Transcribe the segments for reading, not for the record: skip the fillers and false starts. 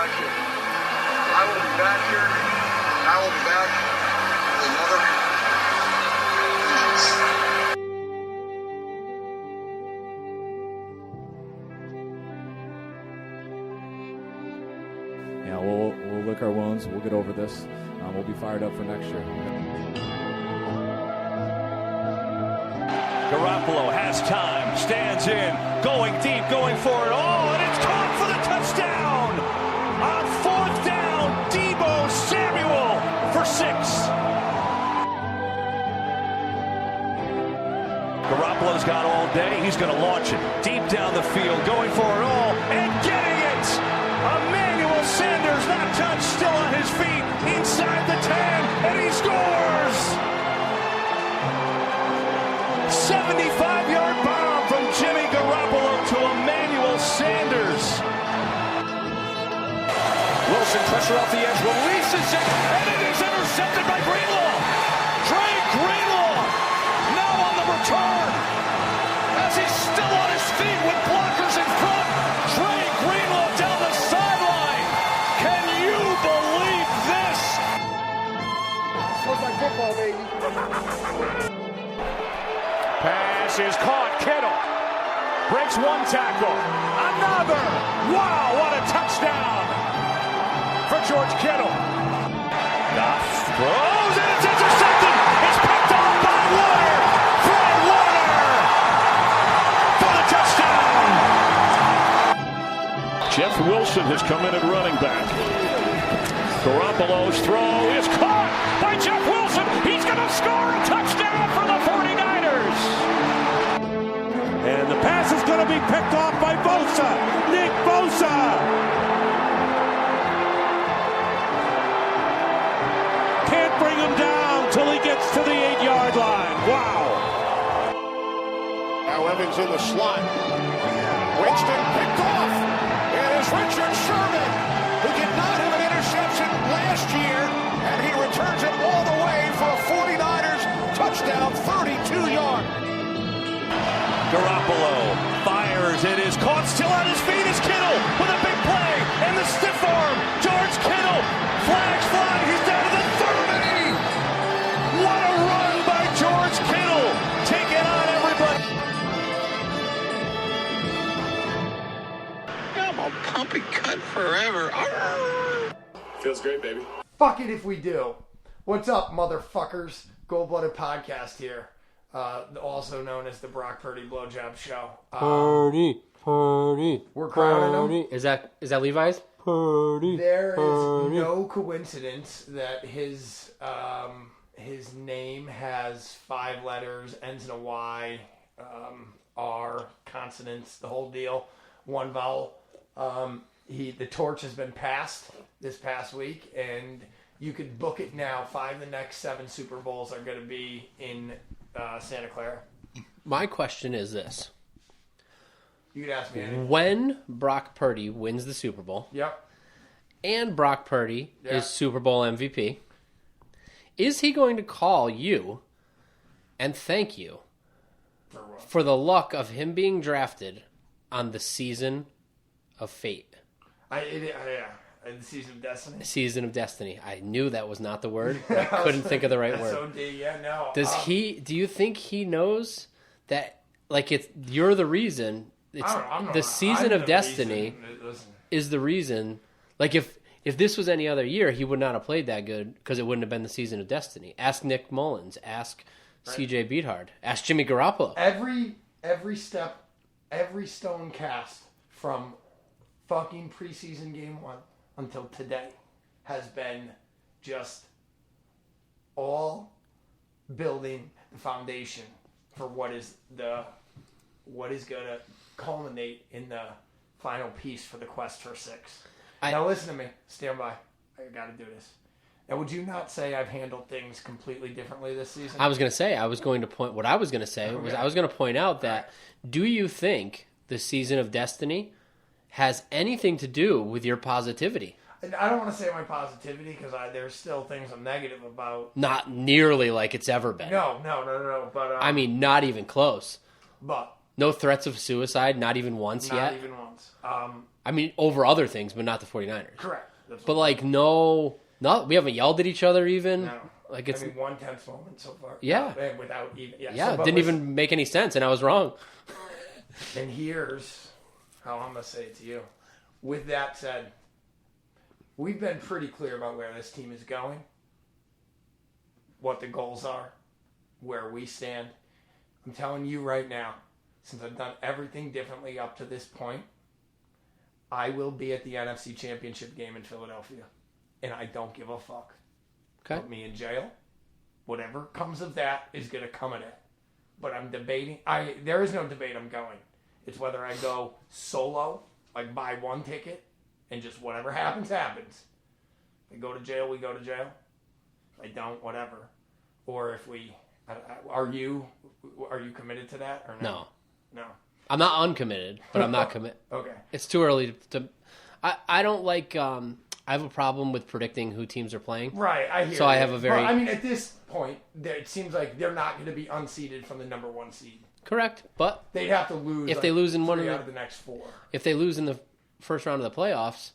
back here. I will be back here. And I will be back with another vengeance. Yeah, we'll lick our wounds. We'll get over this. We'll be fired up for next year. Garoppolo has time, stands in, going deep, going for it all, and it's caught for the touchdown! On fourth down, Deebo Samuel for 6. Garoppolo's got all day. He's going to launch it deep down the field, going for it all, and getting it! Emmanuel Sanders, not touched, still on his feet, inside the 10, and he scores! 75-yard bomb from Jimmy Garoppolo to Emmanuel Sanders. Wilson, pressure off the edge, releases it, and it is intercepted by Greenlaw. Trey Greenlaw now on the return. As he's still on his feet with blockers in front. Trey Greenlaw down the sideline. Can you believe this? Looks like football, baby. Pass is caught. Kittle breaks one tackle. Another. Wow, what a touchdown for George Kittle. Goff throws and it's intercepted. It's picked off by Warner. Fred Warner for the touchdown. Jeff Wilson has come in at running back. Garoppolo's throw is caught by Jeff Wilson. He's going to score a touchdown for the 49ers. And the pass is going to be picked off by Bosa. Nick Bosa. Can't bring him down till he gets to the 8-yard line. Wow. Now Evans in the slot. Winston picked off. It is Richard Sherman, who did not have an interception last year, and he returns it all the way for a 49ers touchdown, 32-yard. Garoppolo fires. It is caught. Still on his feet is Kittle with a big play. And the stiff arm. George Kittle. Flags fly. He's down to the 30. What a run by George Kittle. Taking on everybody. I'm a pumpy cut forever. Feels great, baby. Fuck it if we do. What's up, motherfuckers? Gold-Blooded Podcast here. Also known as the Brock Purdy Blowjob Show. Purdy. We're crowning him. Is that Levi's? Purdy. There is no coincidence that his name has 5 letters, ends in a Y, R, consonants, the whole deal, 1 vowel. The torch has been passed this past week, and you could book it now. 5 of the next 7 Super Bowls are going to be in Santa Clara. My question is this. You could ask me anything. When Brock Purdy wins the Super Bowl, Yep. and Brock Purdy is Super Bowl MVP, is he going to call you and thank you For what? for the luck of him being drafted on the season of fate? The Season of Destiny. Season of Destiny. I knew that was not the word. I couldn't think of the right word. SOD, yeah, no. Do you think he knows that, like, you're the reason? The Season of Destiny is the reason. Like, if this was any other year, he would not have played that good because it wouldn't have been the Season of Destiny. Ask Nick Mullins. Ask CJ Beathard. Ask Jimmy Garoppolo. Every step, every stone cast from fucking preseason game 1 until today has been just all building the foundation for what is going to culminate in the final piece for the quest for 6. Now listen to me. Stand by. I got to do this. Now, would you not say I've handled things completely differently this season? I was going to say, I was going to point out that, do you think the Season of Destiny has anything to do with your positivity? I don't want to say my positivity because there's still things I'm negative about. Not nearly like it's ever been. No. But I mean, not even close. But No threats of suicide, not even once yet? Not even once. I mean, over other things, but not the 49ers. Correct. But, like, no, we haven't yelled at each other even. No. Like, it's... one tense moment so far. Yeah. Without even... Yeah, it didn't even make any sense, and I was wrong. And here's how I'm going to say it to you. With that said, we've been pretty clear about where this team is going, what the goals are, where we stand. I'm telling you right now, since I've done everything differently up to this point, I will be at the NFC Championship game in Philadelphia. And I don't give a fuck. Okay. Put me in jail. Whatever comes of that is going to come of it. But I'm debating. There is no debate I'm going. It's whether I go solo, like buy one ticket, and just whatever happens, happens. If I go to jail, we go to jail. If I don't, whatever. Or if we... Are you committed to that or no? No. I'm not uncommitted, but I'm not committed. Okay. It's too early to... I don't like... I have a problem with predicting who teams are playing. Right, I hear So you. I have a very... But, I mean, at this point, it seems like they're not going to be unseeded from the number one seed. Correct, but... They'd have to lose if they lose in one out of the next 4. If they lose in the first round of the playoffs,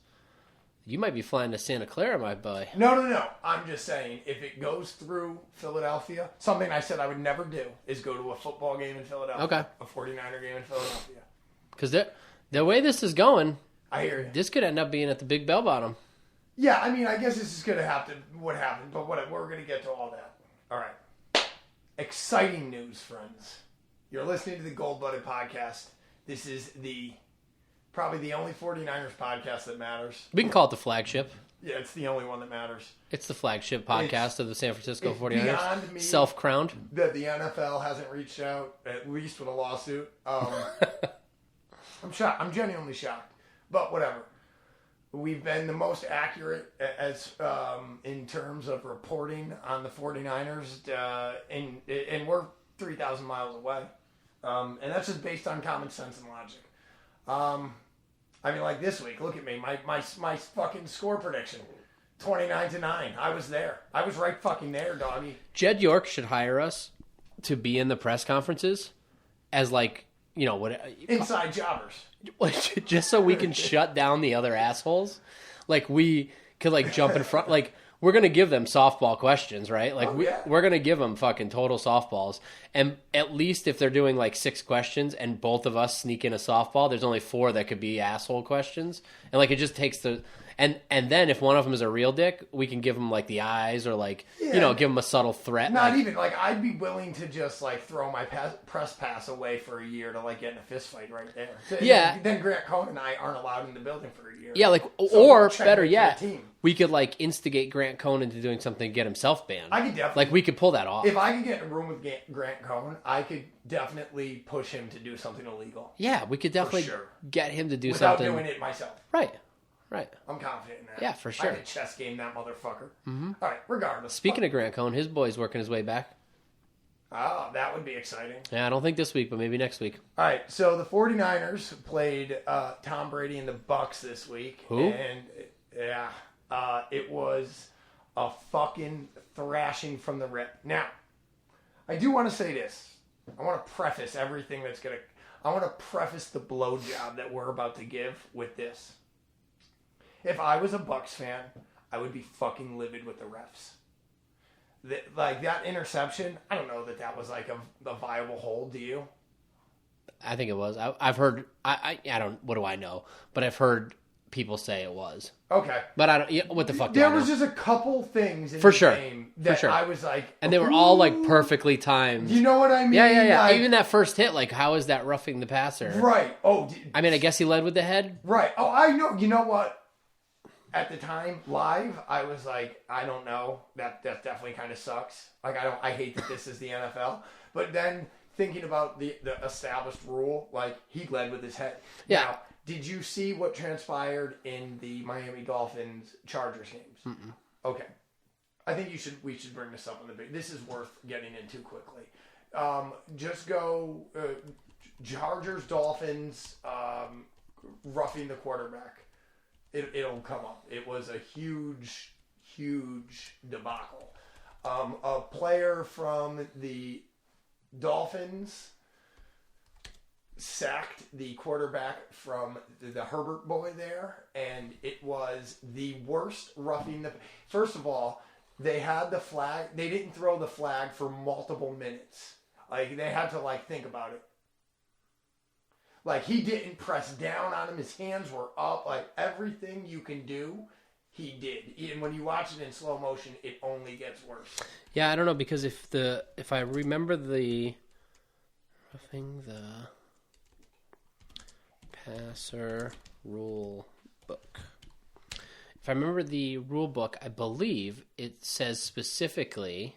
you might be flying to Santa Clara, my boy. No. I'm just saying, if it goes through Philadelphia, something I said I would never do is go to a football game in Philadelphia. Okay. A 49er game in Philadelphia. Because the way this is going, I hear you. This could end up being at the Big Bell Bottom. Yeah, I mean, I guess this is going to have to what happened, but we're going to get to all that. All right. Exciting news, friends. You're listening to the Gold Blooded Podcast. This is probably the only 49ers podcast that matters. We can call it the flagship. Yeah, it's the only one that matters. It's the flagship podcast of the San Francisco 49ers. Beyond me self-crowned. That the NFL hasn't reached out, at least with a lawsuit. I'm shocked. I'm genuinely shocked. But whatever. We've been the most accurate as in terms of reporting on the 49ers, and we're 3,000 miles away. And that's just based on common sense and logic. I mean, like this week, look at me. My fucking score prediction, 29-9. I was there. I was right fucking there, doggy. Jed York should hire us to be in the press conferences as like, you know, what inside jobbers. Just so we can shut down the other assholes. Like we could like jump in front, like we're going to give them softball questions, right? Like we're going to give them fucking total softballs. And at least if they're doing like 6 questions and both of us sneak in a softball, there's only 4 that could be asshole questions. And like it just takes and then if one of them is a real dick, we can give them like the eyes or like, you know, give them a subtle threat. Not even like I'd be willing to just like throw my press pass away for a year to like get in a fist fight right there. Yeah. Then Grant Cohn and I aren't allowed in the building for a year. Yeah, like or better yet, we could like instigate Grant Cohn into doing something to get himself banned. I could definitely like we could pull that off. If I could get in a room with Grant Cohn, I could definitely push him to do something illegal. Yeah, we could definitely get him to do without something doing it myself. Right. I'm confident in that. Yeah, for sure. I could chess game that motherfucker. Mm-hmm. All right, regardless. Speaking of Grant Cohn, his boy's working his way back. Oh, that would be exciting. Yeah, I don't think this week, but maybe next week. All right, so the 49ers played Tom Brady and the Bucks this week. Who? And, it was a fucking thrashing from the rip. Now, I do want to say this. I want to preface everything that's going to... I want to preface the blowjob that we're about to give with this. If I was a Bucks fan, I would be fucking livid with the refs. Like, that interception, I don't know that was like a viable hold, do you? I think it was. I've heard... I don't... What do I know? But I've heard people say it was. Okay. But I don't... What the fuck There was just a couple things in the game that I was like... And they were all like perfectly timed. You know what I mean? Yeah. Like, even that first hit, like how is that roughing the passer? Right. Oh. I mean, I guess he led with the head. Right. Oh, I know. You know what? At the time, live, I was like, I don't know. That definitely kind of sucks. Like, I hate that this is the NFL. But then thinking about the established rule, like, he led with his head. Yeah. Now, did you see what transpired in the Miami Dolphins Chargers games? Mm-mm. Okay. I think we should bring this up on the big. This is worth getting into quickly. Just go Chargers Dolphins roughing the quarterback. It'll come up. It was a huge debacle. A player from the Dolphins sacked the quarterback from the Herbert boy there, and it was the worst roughing the... First of all, they had the flag. They didn't throw the flag for multiple minutes. Like, they had to, like, think about it. Like, he didn't press down on him. His hands were up. Like, everything you can do, he did. And when you watch it in slow motion, it only gets worse. Yeah, I don't know, because if I remember the roughing the passer rule book. If I remember the rule book, I believe it says specifically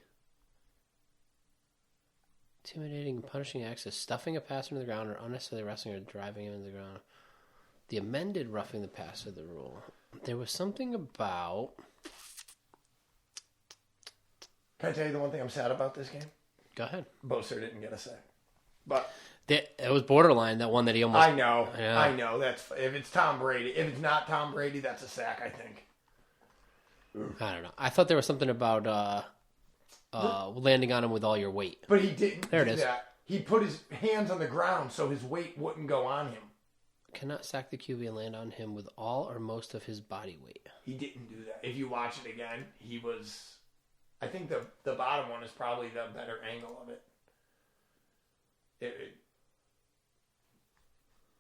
intimidating and punishing acts as stuffing a passer into the ground or unnecessarily wrestling or driving him into the ground. The amended roughing the passer the rule. There was something about... Can I tell you the one thing I'm sad about this game? Go ahead. Boser didn't get a sack. But it was borderline, that one that he almost... I know. Yeah. I know. That's if it's Tom Brady. If it's not Tom Brady, that's a sack, I think. I don't know. I thought there was something about landing on him with all your weight. But he didn't there do it is. that. He put his hands on the ground so his weight wouldn't go on him. Cannot sack the QB and land on him with all or most of his body weight. He didn't do that. If you watch it again, he was... I think the bottom one is probably the better angle of it.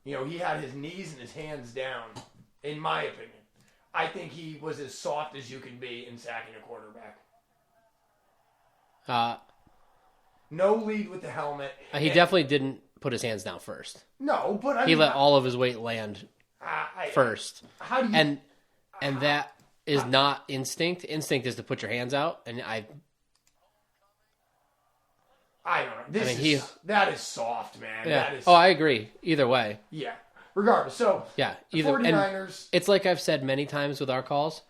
He had his knees and his hands down, in my opinion. I think he was as soft as you can be in sacking a quarterback. No lead with the helmet. He definitely didn't put his hands down first. No, but he let all of his weight land first. How do you... And that is not instinct. Instinct is to put your hands out, and I don't know. That is soft, man. Yeah. That is... I agree. Either way. Yeah. Regardless. So, yeah, the 49ers... it's like I've said many times with our calls.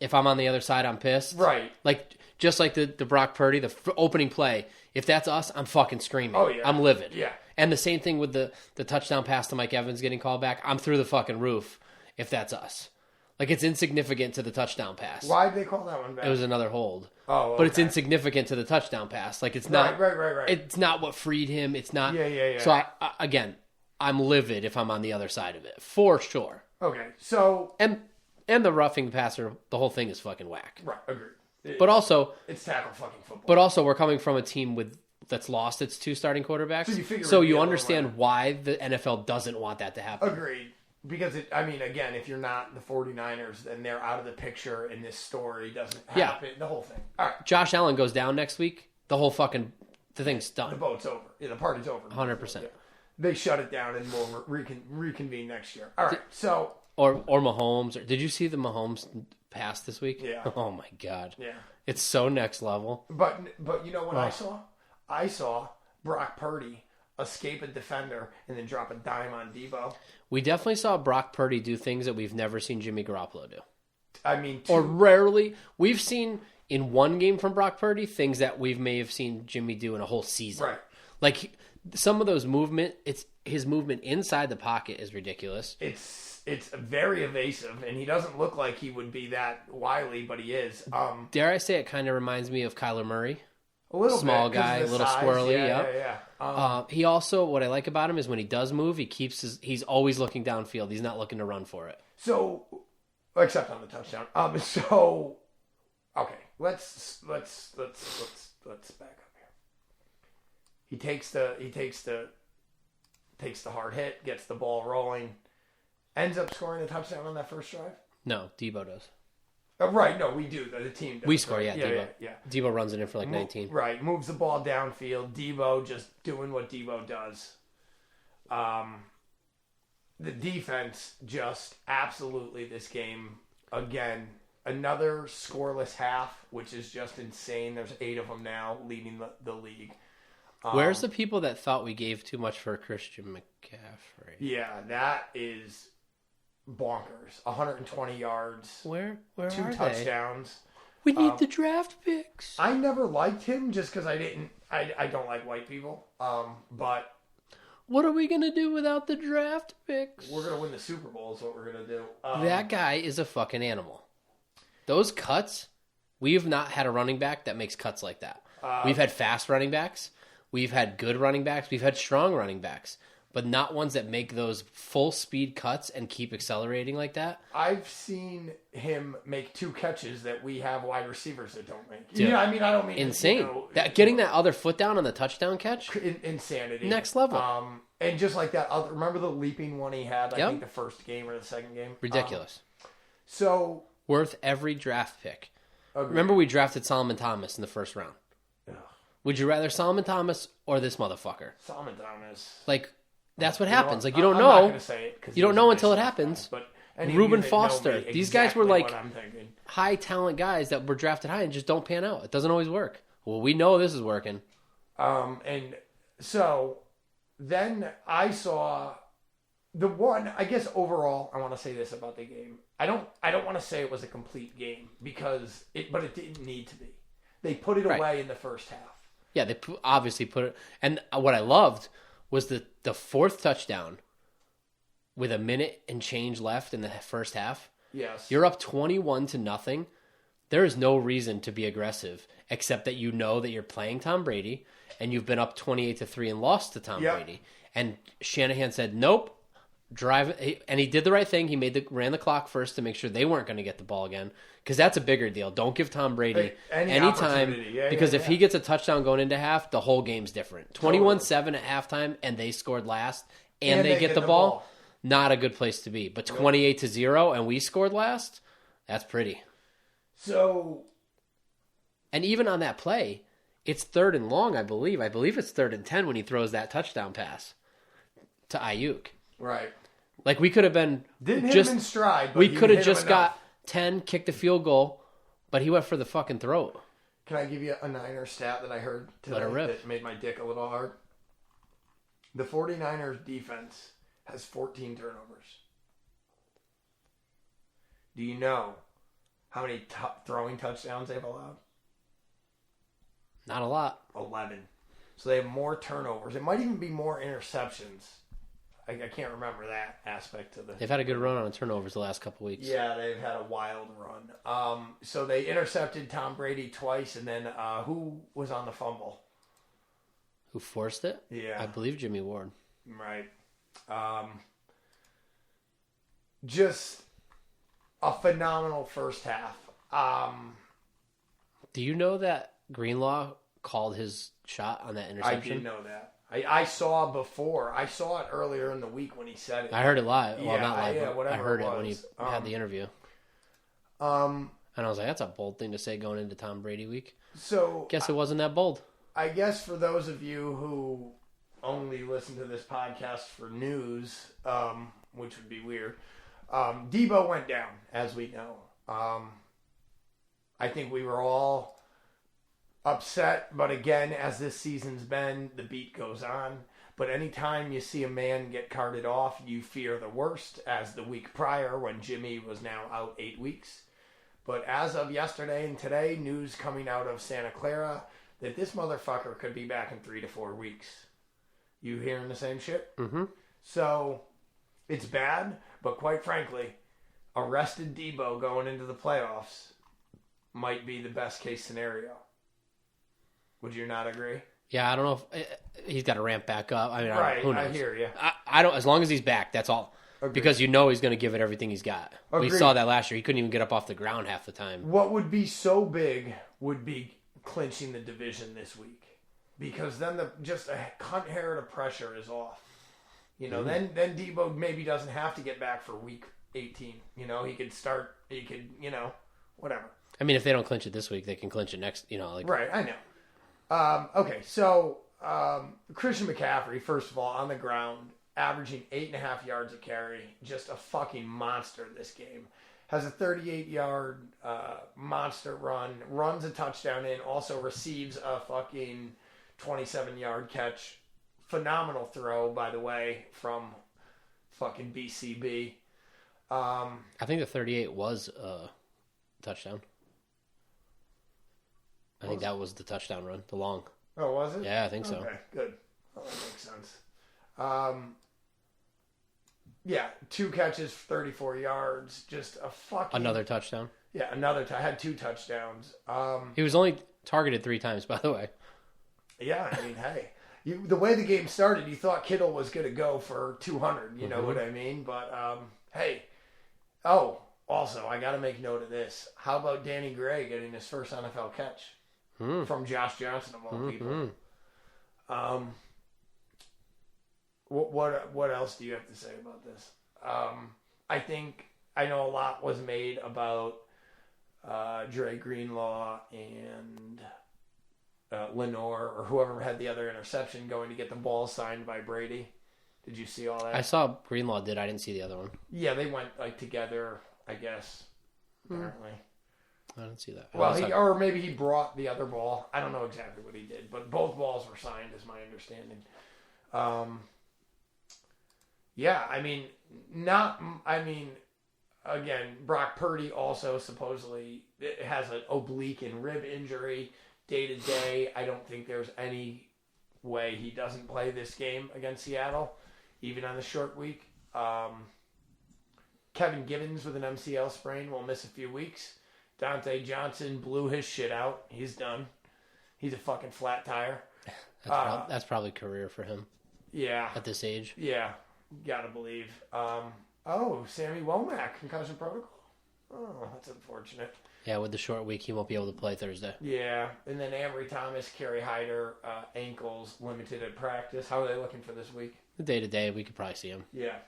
If I'm on the other side, I'm pissed. Right. Like, just like the Brock Purdy, the opening play. If that's us, I'm fucking screaming. Oh, yeah. I'm livid. Yeah. And the same thing with the touchdown pass to Mike Evans getting called back. I'm through the fucking roof if that's us. Like, it's insignificant to the touchdown pass. Why did they call that one back? It was another hold. Oh, okay. But it's insignificant to the touchdown pass. Like, it's not... Right. It's not what freed him. It's not... Yeah. So, again, I'm livid if I'm on the other side of it. For sure. Okay, so... And the roughing passer, the whole thing is fucking whack. Right, agreed. But also... It's tackle fucking football. But also, we're coming from a team that's lost its two starting quarterbacks. So you understand why the NFL doesn't want that to happen. Agreed. Because, again, if you're not the 49ers, then they're out of the picture and this story doesn't happen. Yeah. The whole thing. All right. Josh Allen goes down next week. The thing's done. The boat's over. Yeah, the party's over. 100%. Yeah. They shut it down and we'll reconvene next year. All right, so... Or Mahomes. Did you see the Mahomes pass this week? Yeah. Oh, my God. Yeah. It's so next level. But you know what I saw? I saw Brock Purdy escape a defender and then drop a dime on Debo. We definitely saw Brock Purdy do things that we've never seen Jimmy Garoppolo do. Or rarely. We've seen in one game from Brock Purdy things that we may have seen Jimmy do in a whole season. Right. Like some of those his movement inside the pocket is ridiculous. It's very evasive, and he doesn't look like he would be that wily, but he is. Dare I say it kind of reminds me of Kyler Murray. A little small bit, guy, a little size. squirrely. Yeah. He also, what I like about him is when he does move, he's always looking downfield. He's not looking to run for it. So, except on the touchdown. Okay, let's back up here. He takes the hard hit, gets the ball rolling, ends up scoring a touchdown on that first drive. No, Debo does. Right, no, we do. The team does. We score, right? Debo. Yeah. Debo runs it in for like 19. Right, moves the ball downfield. Debo just doing what Debo does. The defense just absolutely this game, again, another scoreless half, which is just insane. There's 8 of them now leading the league. Where's the people that thought we gave too much for Christian McCaffrey? Yeah, that is bonkers. 120 yards. Where 2 are touchdowns. We need the draft picks. I never liked him just because I don't like white people. But what are we gonna do without the draft picks? We're gonna win the Super Bowl. Is what we're gonna do. That guy is a fucking animal. Those cuts. We've not had a running back that makes cuts like that. We've had fast running backs. We've had good running backs. We've had strong running backs. but not ones that make those full speed cuts and keep accelerating like that. I've seen him make 2 catches that we have wide receivers that don't make. Dude, I mean, I don't mean insane. Getting that other foot down on the touchdown catch, insanity, next level. And just like that, remember the leaping one he had? I think the first game or the second game. Ridiculous. So worth every draft pick. Agreed. Remember, we drafted Solomon Thomas in the first round. Ugh. Would you rather Solomon Thomas or this motherfucker? Solomon Thomas. Like, that's what happens. Like, you I'm don't not know. gonna say it 'cause You don't he's know a until it nice happens. guy, but Reuben that know Foster. me These guys were exactly like what I'm thinking. high talent guys that were drafted high and just don't pan out. It doesn't always work. Well, we know this is working. And so then I saw the one. I guess overall, I want to say this about the game. I don't want to say it was a complete game because but it didn't need to be. They put it away in the first half. Yeah, they obviously put it. And what I loved was the 4th touchdown with a minute and change left in the first half. Yes. You're up 21-0. There is no reason to be aggressive except that you know that you're playing Tom Brady and you've been up 28-3 and lost to Tom Brady. And Shanahan said, nope. And he did the right thing. He ran the clock first to make sure they weren't going to get the ball again, because that's a bigger deal. Don't give Tom Brady any time, because if he gets a touchdown going into half, the whole game's different. 21-7 at halftime, and they scored last, and they get the ball. Not a good place to be. But 28-0, and we scored last. That's pretty. So, and even on that play, it's 3rd and long. I believe it's 3rd and 10 when he throws that touchdown pass to Ayuk. Right. Like, we could have been didn't hit him in stride. But we could have just got 10, kicked the field goal, but he went for the fucking throat. Can I give you a Niner stat that I heard today that made my dick a little hard? The 49ers defense has 14 turnovers. Do you know how many throwing touchdowns they've allowed? Not a lot. 11. So they have more turnovers. It might even be more interceptions. I can't remember that aspect of the. They've had a good run on turnovers the last couple weeks. Yeah, they've had a wild run. So they intercepted Tom Brady twice, and then who was on the fumble? Who forced it? Yeah, I believe Jimmy Ward. Right. Just a phenomenal first half. Do you know that Greenlaw called his shot on that interception? I did know that. I saw before. I saw it earlier in the week when he said it. I heard it live. Well, yeah, not live. Yeah, I heard it when he had the interview. And I was like, that's a bold thing to say going into Tom Brady week. So guess it wasn't that bold. I guess for those of you who only listen to this podcast for news, which would be weird, Debo went down, as we know. I think we were all upset, but again, as this season's been, the beat goes on. But anytime you see a man get carted off, you fear the worst, as the week prior when Jimmy was now out 8 weeks. But as of yesterday and today, news coming out of Santa Clara that this motherfucker could be back in 3 to 4 weeks. You hearing the same shit? Mm-hmm. So, it's bad, but quite frankly, arrested Debo going into the playoffs might be the best case scenario. Would you not agree? Yeah, I don't know if he's got to ramp back up. I mean, right, who knows? I hear you. I don't. As long as he's back, that's all. Agreed. Because you know he's going to give it everything he's got. Agreed. We saw that last year. He couldn't even get up off the ground half the time. What would be so big would be clinching the division this week, because then just a cunt hair of pressure is off. You know, then Debo maybe doesn't have to get back for week 18. You know, he could start. He could, whatever. I mean, if they don't clinch it this week, they can clinch it next. Right, I know. Okay, so Christian McCaffrey, first of all, on the ground, averaging 8.5 yards a carry, just a fucking monster this game. Has a 38-yard monster run, runs a touchdown in, also receives a fucking 27-yard catch. Phenomenal throw, by the way, from fucking BCB. I think the 38 was a touchdown. I think that was the touchdown run, the long. Oh, was it? Yeah, I think so. Okay, good. Oh, that makes sense. Yeah, 2 catches, 34 yards, just a fucking... Another touchdown? Yeah, had 2 touchdowns. He was only targeted 3 times, by the way. Yeah, I mean, hey. the way the game started, you thought Kittle was going to go for 200. You know what I mean? But hey, also I got to make note of this. How about Danny Gray getting his first NFL catch from Josh Johnson of all people? What else do you have to say about this? I know a lot was made about Dre Greenlaw and Lenore or whoever had the other interception going to get the ball signed by Brady. Did you see all that? I saw Greenlaw did. I didn't see the other one. Yeah, they went together, I guess. Apparently. I didn't see that. Well, or maybe he brought the other ball. I don't know exactly what he did, but both balls were signed, is my understanding. Yeah, again, Brock Purdy also supposedly has an oblique and rib injury day to day. I don't think there's any way he doesn't play this game against Seattle, even on the short week. Kevin Givens with an MCL sprain will miss a few weeks. Dante Johnson blew his shit out. He's done. He's a fucking flat tire. That's probably career for him. Yeah. At this age. Yeah. Gotta believe. Sammy Womack, concussion protocol. Oh, that's unfortunate. Yeah, with the short week, he won't be able to play Thursday. Yeah, and then Amory Thomas, Kerry Hyder, ankles limited at practice. How are they looking for this week? The day-to-day, we could probably see him. Yeah.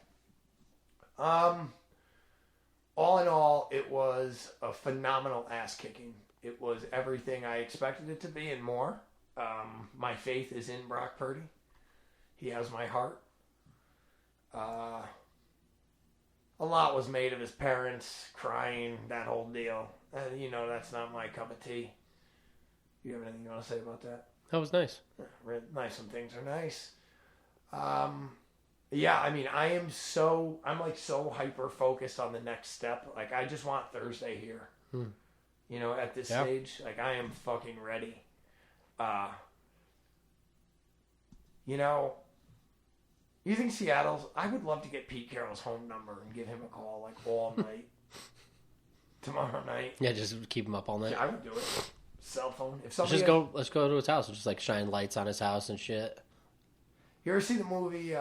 All in all, it was a phenomenal ass-kicking. It was everything I expected it to be and more. My faith is in Brock Purdy. He has my heart. A lot was made of his parents crying, that whole deal. That's not my cup of tea. You have anything you want to say about that? That was nice. Nice when things are nice. Yeah, I'm so hyper focused on the next step. Like, I just want Thursday here. At this stage, like, I am fucking ready. You think I would love to get Pete Carroll's home number and give him a call, like, all night. Tomorrow night. Yeah, just keep him up all night. Yeah, I would do it. Cell phone. If let's go to his house and just, like, shine lights on his house and shit. You ever see the movie,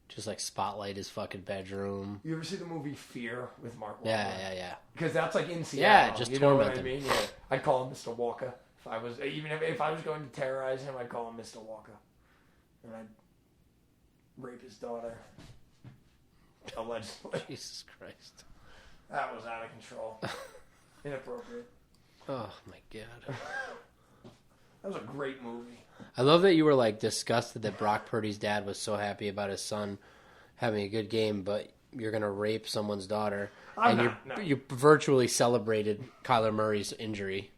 Just, like, spotlight his fucking bedroom. You ever see the movie Fear with Mark Wahlberg? Yeah. Because that's, like, in Seattle. Yeah, just you know torment what I mean? Yeah. I'd call him Mr. Walker. If I was going to terrorize him, I'd call him Mr. Walker. And I'd rape his daughter. Allegedly. Jesus Christ. That was out of control. Inappropriate. Oh, my God. That was a great movie. I love that you were, like, disgusted that Brock Purdy's dad was so happy about his son having a good game, but you're going to rape someone's daughter. You virtually celebrated Kyler Murray's injury.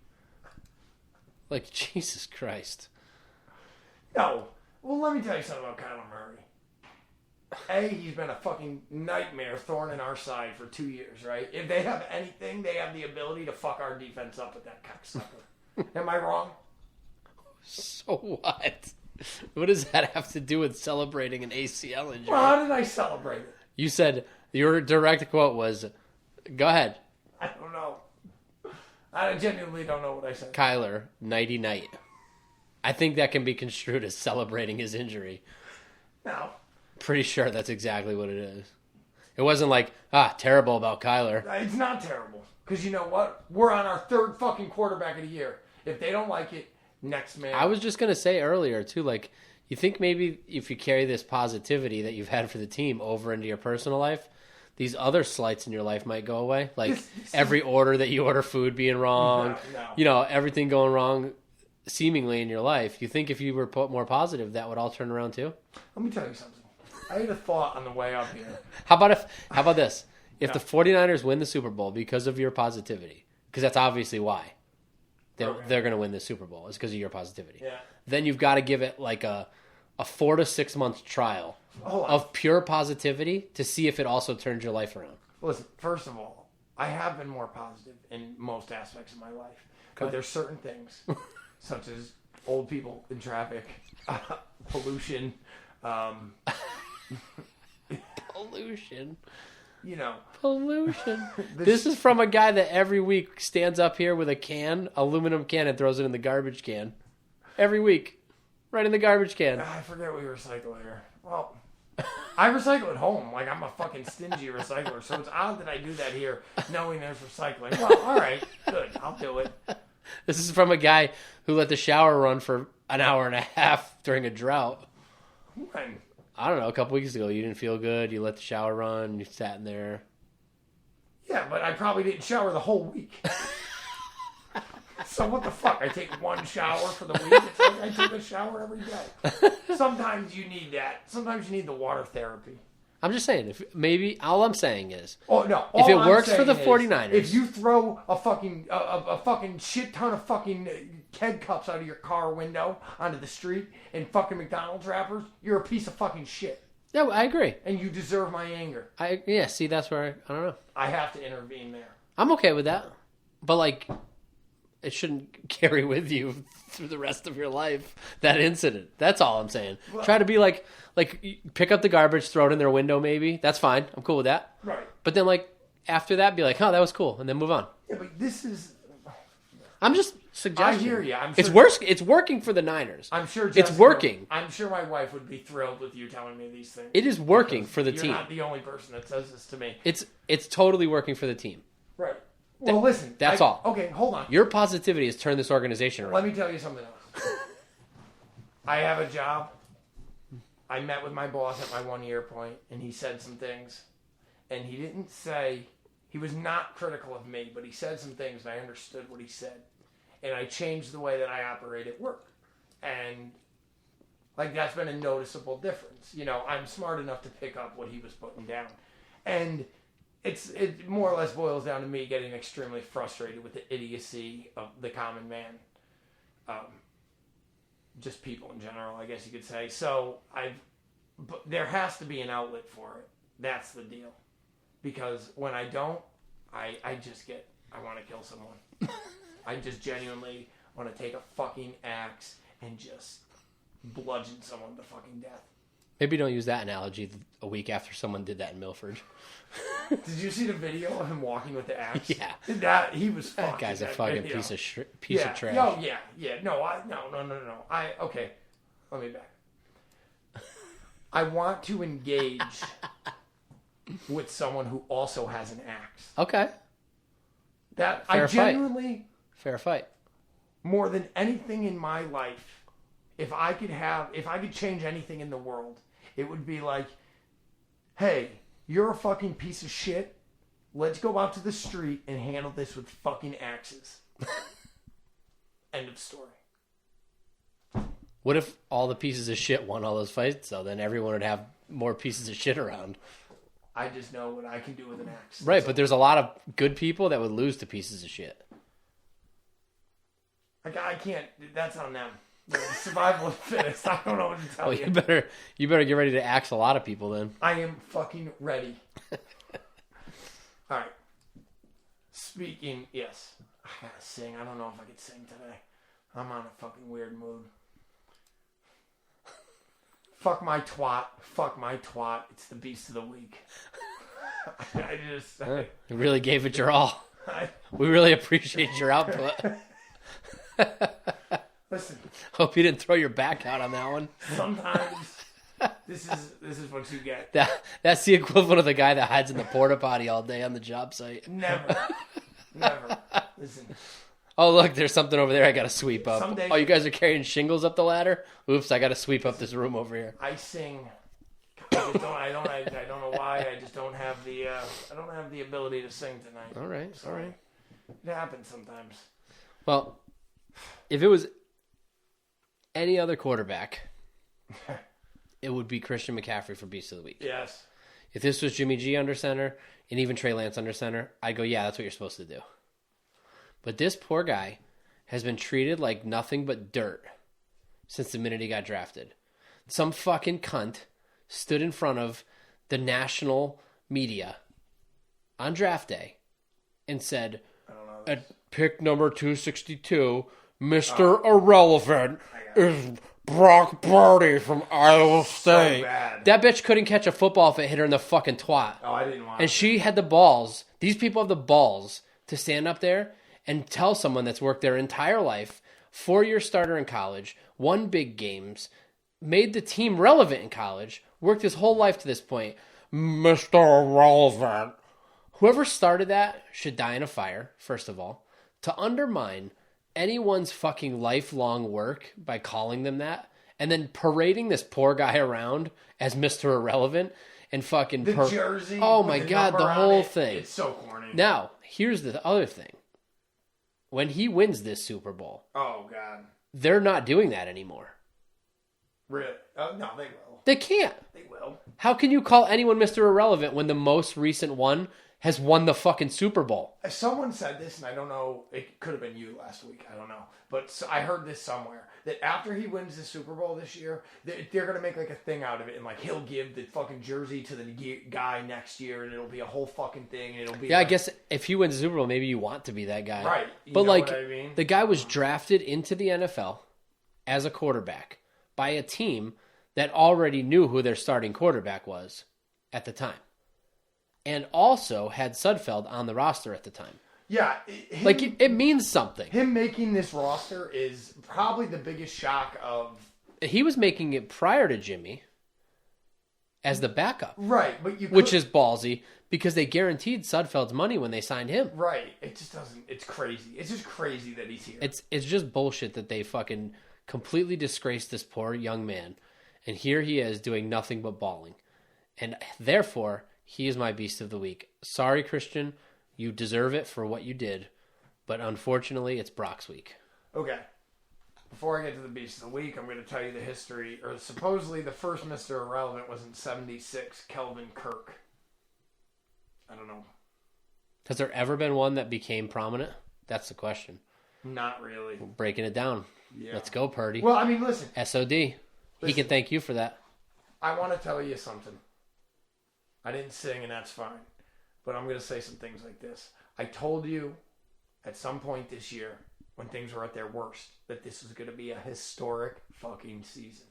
Like, Jesus Christ. No. Well, let me tell you something about Kyler Murray. He's been a fucking nightmare, thorn in our side for 2 years, right? If they have anything, they have the ability to fuck our defense up with that cocksucker. Am I wrong? So what? What does that have to do with celebrating an ACL injury? Well, how did I celebrate it? You said, your direct quote was, go ahead. I don't know. I genuinely don't know what I said. Kyler, nighty-night. I think that can be construed as celebrating his injury. No. Pretty sure that's exactly what it is. It wasn't like, terrible about Kyler. It's not terrible. Because you know what? We're on our third fucking quarterback of the year. If they don't like it, next man. I was just going to say earlier, too, like, you think maybe if you carry this positivity that you've had for the team over into your personal life, these other slights in your life might go away? Like, every order that you order food being wrong, no. Everything going wrong seemingly in your life. You think if you were more positive, that would all turn around, too? Let me tell you something. I had a thought on the way up here. How about this? If the 49ers win the Super Bowl because of your positivity, because that's obviously why they're going to win the Super Bowl, is because of your positivity. Yeah. Then you've got to give it like a 4 to 6 month trial of pure positivity to see if it also turns your life around. Listen, first of all, I have been more positive in most aspects of my life. Okay. But there's certain things, such as old people in traffic, pollution, pollution. Pollution. This is from a guy that every week stands up here with a aluminum can, and throws it in the garbage can. every week. Right in the garbage can. I forget we recycle here. Well, I recycle at home. Like, I'm a fucking stingy recycler. So it's odd that I do that here, knowing there's recycling. Well, all right. Good. I'll do it. This is from a guy who let the shower run for an hour and a half during a drought. When? I don't know, a couple weeks ago. You didn't feel good. You let the shower run. You sat in there. Yeah, but I probably didn't shower the whole week. So what the fuck? I take one shower for the week. It's like I take a shower every day. Sometimes you need that. Sometimes you need the water therapy. I'm just saying, if maybe all I'm saying is, if it works for the 49ers, if you throw a fucking shit ton of fucking keg cups out of your car window onto the street in fucking McDonald's wrappers, you're a piece of fucking shit. Yeah, I agree. And you deserve my anger. See, that's where I don't know. I have to intervene there. I'm okay with that, but like, it shouldn't carry with you through the rest of your life. That incident. That's all I'm saying. Well, try to be like pick up the garbage, throw it in their window. Maybe that's fine. I'm cool with that. Right. But then like after that, be like, oh, that was cool, and then move on. Yeah, but this is. I'm just suggesting. I hear you. I'm sure it's worse. It's working for the Niners. I'm sure it's working. I'm sure my wife would be thrilled with you telling me these things. It is working for the team. You're not the only person that says this to me. It's totally working for the team. Right. Well, listen. That's all. Okay, hold on. Your positivity has turned this organization around. Let me tell you something else. I have a job. I met with my boss at my 1 year point, and he said some things. And he didn't say, he was not critical of me, but he said some things, and I understood what he said. And I changed the way that I operate at work. And, like, that's been a noticeable difference. You know, I'm smart enough to pick up what he was putting down. And it more or less boils down to me getting extremely frustrated with the idiocy of the common man. Just people in general, I guess you could say. So but there has to be an outlet for it. That's the deal. Because when I don't, I want to kill someone. I just genuinely want to take a fucking axe and just bludgeon someone to fucking death. Maybe don't use that analogy a week after someone did that in Milford. Did you see the video of him walking with the axe? Yeah. He was fucking. That guy's a fucking piece of trash. Oh, yeah. No. Okay. Let me back. I want to engage with someone who also has an axe. Okay. That I genuinely. Fair fight. More than anything in my life, if I could change anything in the world, it would be like, hey, you're a fucking piece of shit. Let's go out to the street and handle this with fucking axes. End of story. What if all the pieces of shit won all those fights, though? Then everyone would have more pieces of shit around. I just know what I can do with an axe. Right, but there's a lot of good people that would lose to pieces of shit. I can't. That's on them. Survival of the fittest. I don't know what to tell you. You better get ready to axe a lot of people then. I am fucking ready. All right. Speaking, yes. I gotta sing. I don't know if I could sing today. I'm on a fucking weird mood. Fuck my twat. Fuck my twat. It's the beast of the week. You really gave it your all. We really appreciate your output. Listen. Hope you didn't throw your back out on that one. Sometimes this is what you get. That's the equivalent of the guy that hides in the porta potty all day on the job site. Never. Listen. Oh, look, there's something over there I got to sweep up. Someday, you guys are carrying shingles up the ladder? Oops, I got to sweep up this room over here. I sing. I don't know why. I just don't have the ability to sing tonight. All right. It happens sometimes. Well, if it was any other quarterback, it would be Christian McCaffrey for Beast of the Week. Yes. If this was Jimmy G under center and even Trey Lance under center, I'd go, yeah, that's what you're supposed to do. But this poor guy has been treated like nothing but dirt since the minute he got drafted. Some fucking cunt stood in front of the national media on draft day and said, at pick number 262, Mr. Irrelevant is Brock Purdy from Iowa State. So bad. That bitch couldn't catch a football if it hit her in the fucking twat. Oh, I didn't want And she had the balls. These people have the balls to stand up there and tell someone that's worked their entire life 4-year starter in college, won big games, made the team relevant in college, worked his whole life to this point. Mr. Relevant. Whoever started that should die in a fire, first of all. To undermine anyone's fucking lifelong work by calling them that, and then parading this poor guy around as Mr. Irrelevant and fucking... The jersey. Oh my God, the whole thing. It's so corny. Now, here's the other thing. When he wins this Super Bowl... Oh, God. They're not doing that anymore. Really? No, they will. They can't. They will. How can you call anyone Mr. Irrelevant when the most recent one has won the fucking Super Bowl? Someone said this, and I don't know, it could have been you last week, I don't know. But I heard this somewhere, that after he wins the Super Bowl this year, they're going to make like a thing out of it, and like he'll give the fucking jersey to the guy next year, and it'll be a whole fucking thing, and it'll be... Yeah, like, I guess if he wins the Super Bowl, maybe you want to be that guy. Right. But like, what I mean? The guy was drafted into the NFL as a quarterback by a team that already knew who their starting quarterback was at the time. And also had Sudfeld on the roster at the time. Yeah. It means something. Him making this roster is probably the biggest shock of... He was making it prior to Jimmy as the backup. Right, but which is ballsy because they guaranteed Sudfeld's money when they signed him. Right. It just doesn't... It's crazy. It's just crazy that he's here. It's just bullshit that they fucking completely disgraced this poor young man. And here he is doing nothing but balling. And therefore... He is my beast of the week. Sorry, Christian. You deserve it for what you did. But unfortunately, it's Brock's week. Okay. Before I get to the beast of the week, I'm going to tell you the history. Or supposedly the first Mr. Irrelevant was in 76, Kelvin Kirk. I don't know. Has there ever been one that became prominent? That's the question. Not really. We're breaking it down. Yeah. Let's go, Purdy. Well, I mean, listen. SOD. He can thank you for that. I want to tell you something. I didn't sing, and that's fine. But I'm going to say some things like this. I told you at some point this year, when things were at their worst, that this was going to be a historic fucking season.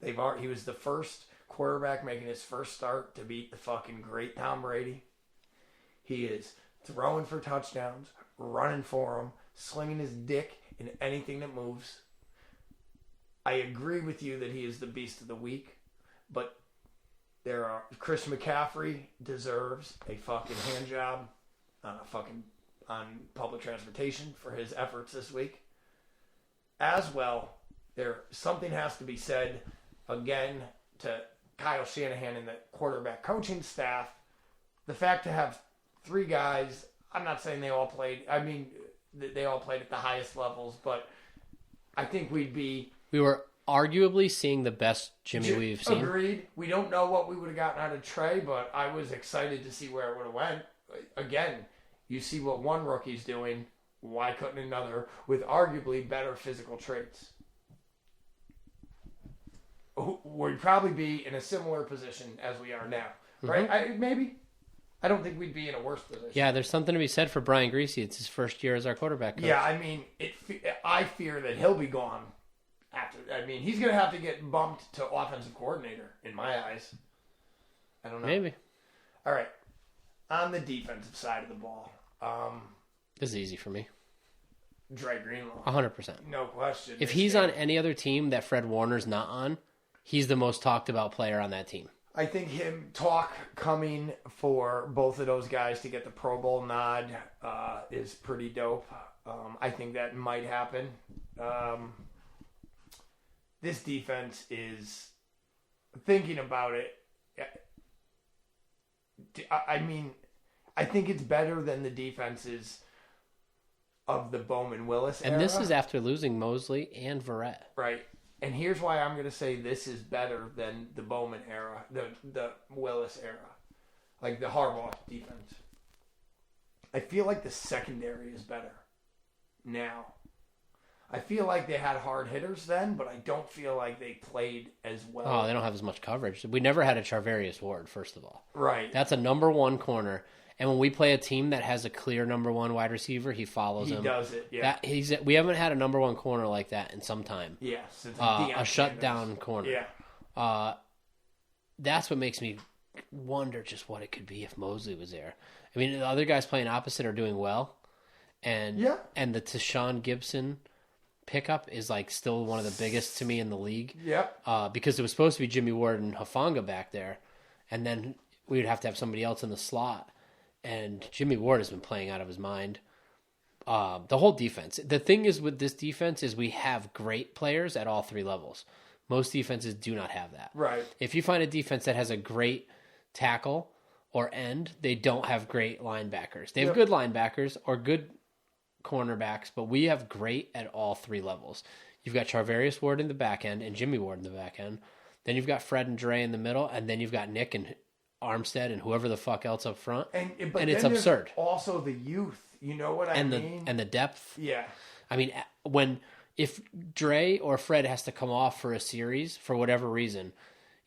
He was the first quarterback making his first start to beat the fucking great Tom Brady. He is throwing for touchdowns, running for them, slinging his dick in anything that moves. I agree with you that he is the beast of the week, but Chris McCaffrey deserves a fucking hand job on public transportation for his efforts this week. As well, something has to be said again to Kyle Shanahan and the quarterback coaching staff. The fact to have 3 guys, I'm not saying they all played. I mean, they all played at the highest levels, but I think we were arguably seeing the best Jimmy we've seen. Agreed. We don't know what we would have gotten out of Trey, but I was excited to see where it would have went. Again, you see what one rookie's doing. Why couldn't another with arguably better physical traits? We'd probably be in a similar position as we are now, right? Mm-hmm. I don't think we'd be in a worse position. Yeah, there's something to be said for Brian Griese. It's his first year as our quarterback coach. Yeah, I mean, I fear that he'll be gone. He's going to have to get bumped to offensive coordinator, in my eyes. I don't know. Maybe. All right. On the defensive side of the ball. This is easy for me. Dre Greenlaw. 100%. No question. If he's on any other team that Fred Warner's not on, he's the most talked about player on that team. I think talk coming for both of those guys to get the Pro Bowl nod is pretty dope. I think that might happen. This defense is, thinking about it, I think it's better than the defenses of the Bowman-Willis era. And this is after losing Mosley and Verrett. Right. And here's why I'm going to say this is better than the Bowman era, the Willis era, like the Harbaugh defense. I feel like the secondary is better now. I feel like they had hard hitters then, but I don't feel like they played as well. Oh, they don't have as much coverage. We never had a Charvarius Ward, first of all. Right. That's a number one corner. And when we play a team that has a clear number one wide receiver, he follows him. He does it, yeah. We haven't had a number one corner like that in some time. Yeah. Since a shutdown corner. Yeah. That's what makes me wonder just what it could be if Mosley was there. I mean, the other guys playing opposite are doing well. And the Tashawn Gibson pickup is like still one of the biggest to me in the league. Yep. Because it was supposed to be Jimmy Ward and Hufanga back there, and then we would have to have somebody else in the slot. And Jimmy Ward has been playing out of his mind. The whole defense. The thing is with this defense is we have great players at all three levels. Most defenses do not have that. Right. If you find a defense that has a great tackle or end, they don't have great linebackers. They have good linebackers or good cornerbacks, but we have great at all three levels. You've got Charvarius Ward in the back end and Jimmy Ward in the back end. Then you've got Fred and Dre in the middle, and then you've got Nick and Armstead and whoever the fuck else up front. And it's absurd. Also the youth. You know what I mean? And the depth. Yeah. I mean, if Dre or Fred has to come off for a series for whatever reason,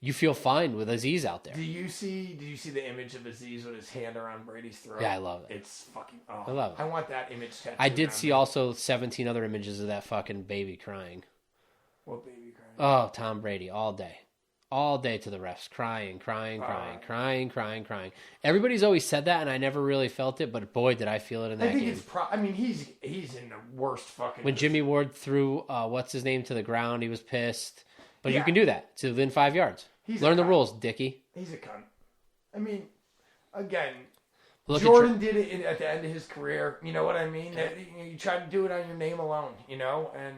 you feel fine with Aziz out there. Did you see the image of Aziz with his hand around Brady's throat? Yeah, I love it. It's fucking. Oh, I love it. I want that image tattooed. I did see also 17 other images of that fucking baby crying. What baby crying? Oh, Tom Brady all day. All day to the refs, crying. Everybody's always said that, and I never really felt it, but boy, did I feel it in that game. I mean, he's in the worst fucking... When Jimmy Ward threw, what's his name, to the ground, he was pissed. But you can do that to within 5 yards. Learn the rules, Dickie. He's a cunt. I mean, again, Jordan did it at the end of his career. You know what I mean? You try to do it on your name alone, and...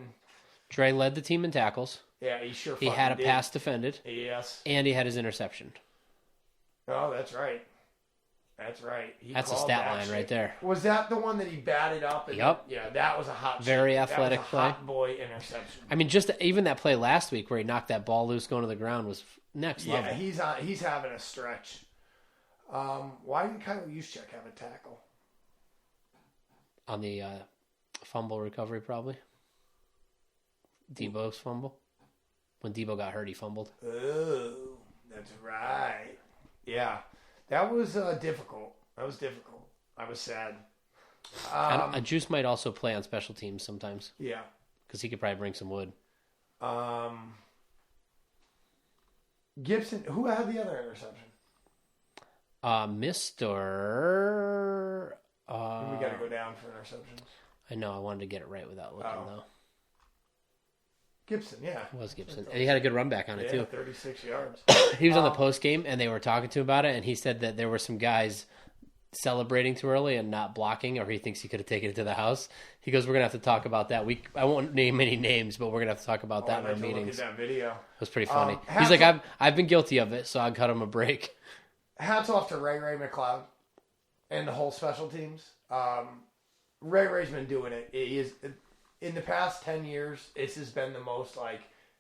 Dre led the team in tackles. Yeah, he sure He had a pass defended. Yes. And he had his interception. Oh, that's right. That's right. That's a stat line right there. Was that the one that he batted up? Yep. Yeah, that was a very athletic play. Hot boy interception. I mean, just even that play last week where he knocked that ball loose going to the ground was next level. Yeah, he's having a stretch. Why didn't Kyle Juszczyk have a tackle? On the fumble recovery, probably. Debo's fumble. When Debo got hurt, he fumbled. Oh, that's right. Yeah, that was difficult. I was sad. Juice might also play on special teams sometimes. Yeah. Because he could probably bring some wood. Gibson, who had the other interception? Mr. We got to go down for interceptions. I know. I wanted to get it right without looking, though. Gibson, yeah. It was Gibson. And he had a good run back on it, too. 36 yards. He was on the post game, and they were talking to him about it, and he said that there were some guys celebrating too early and not blocking, or he thinks he could have taken it to the house. He goes, we're going to have to talk about that. I won't name any names, but we're going to have to talk about that in our meetings. Look at that video. It was pretty funny. He's like, I've been guilty of it, so I'll cut him a break. Hats off to Ray McLeod and the whole special teams. Ray's been doing it. He is... In the past 10 years, this has been the most,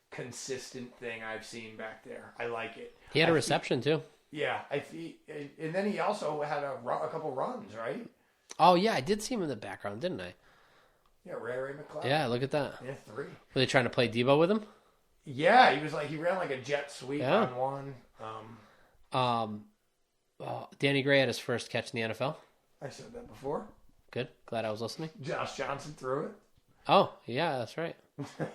consistent thing I've seen back there. I like it. He had a reception, too. Yeah. And then he also had a couple runs, right? Oh, yeah. I did see him in the background, didn't I? Yeah, Ray McLeod. Yeah, look at that. Yeah, 3. Were they trying to play Debo with him? Yeah, he ran like a jet sweep on one. Danny Gray had his first catch in the NFL. I said that before. Good. Glad I was listening. Josh Johnson threw it. Oh, yeah, that's right.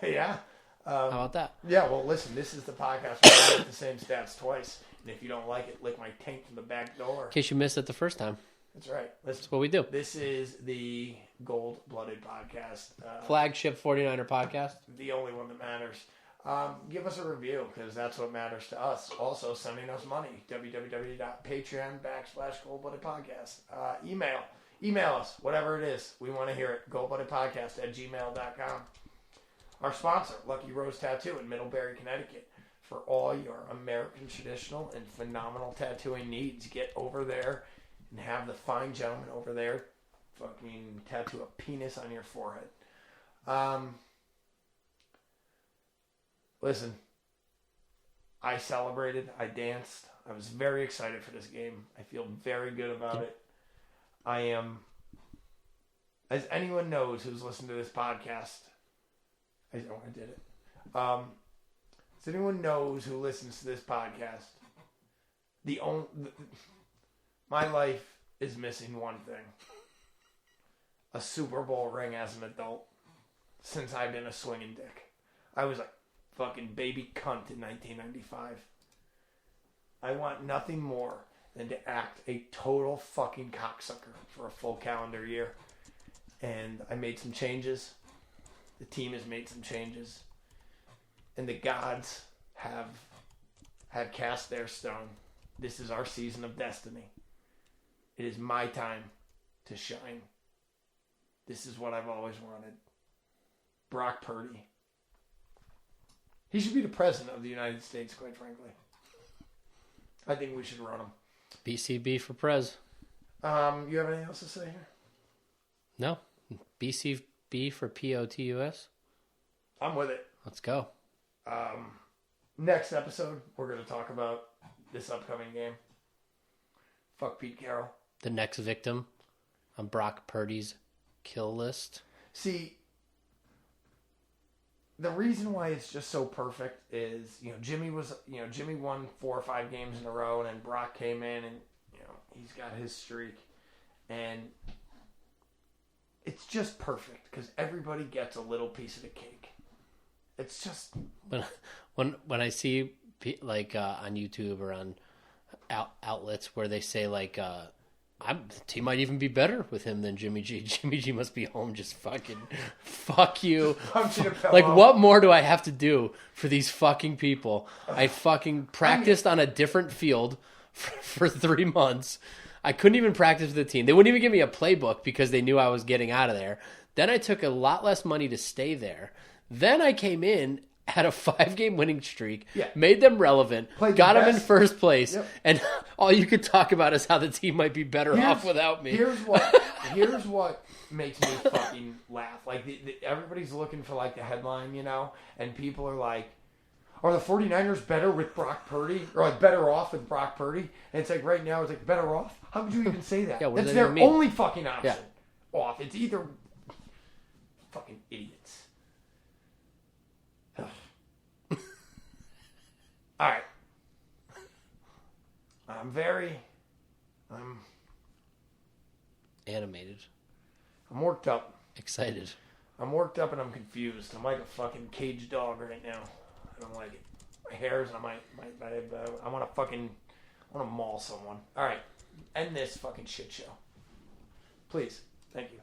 Yeah. How about that? Yeah, well, listen, this is the podcast where I get the same stats twice. And if you don't like it, lick my taint from the back door. In case you missed it the first time. That's right. That's what we do. This is the Gold-Blooded Podcast. Flagship 49er podcast. The only one that matters. Give us a review, because that's what matters to us. Also, sending us money. www.patreon.com/Gold-Blooded Podcast. Email us, whatever it is. We want to hear it. goldbloodedpodcast@gmail.com. Our sponsor, Lucky Rose Tattoo in Middlebury, Connecticut. For all your American traditional and phenomenal tattooing needs, get over there and have the fine gentleman over there fucking tattoo a penis on your forehead. Listen, I celebrated. I danced. I was very excited for this game. I feel very good about it. I am, as anyone knows who's listened to this podcast, I did it. As anyone knows who listens to this podcast, my life is missing one thing: a Super Bowl ring as an adult. Since I've been a swinging dick, I was a fucking baby cunt in 1995. I want nothing more than to act a total fucking cocksucker for a full calendar year. And I made some changes. The team has made some changes. And the gods have cast their stone. This is our season of destiny. It is my time to shine. This is what I've always wanted. Brock Purdy. He should be the president of the United States, quite frankly. I think we should run him. BCB for Prez. You have anything else to say here? No. BCB for POTUS. I'm with it. Let's go. Next episode, we're going to talk about this upcoming game. Fuck Pete Carroll. The next victim on Brock Purdy's kill list. See, the reason why it's just so perfect is, Jimmy won 4 or 5 games in a row, and then Brock came in and, he's got his streak. And it's just perfect because everybody gets a little piece of the cake. It's just... When I see, like, on YouTube or on outlets where they say, like, the team might even be better with him than Jimmy G. Jimmy G must be home just fucking, fuck you. Like, what more do I have to do for these fucking people? I fucking practiced on a different field for 3 months. I couldn't even practice with the team. They wouldn't even give me a playbook because they knew I was getting out of there. Then I took a lot less money to stay there. Then I came in, had a 5-game winning streak, made them relevant, got them in first place, and all you could talk about is how the team might be better off without me. Here's what makes me fucking laugh. Like, everybody's looking for, like, the headline, and people are like, are the 49ers better with Brock Purdy? Or, like, better off with Brock Purdy? And it's like, right now, it's like, better off? How would you even say that? What That's does that their even mean? only fucking option. Off. It's either fucking idiots. All right. I'm animated. I'm worked up. Excited. I'm worked up and I'm confused. I'm like a fucking caged dog right now. I don't like it. My hairs, I want to maul someone. All right. End this fucking shit show. Please. Thank you.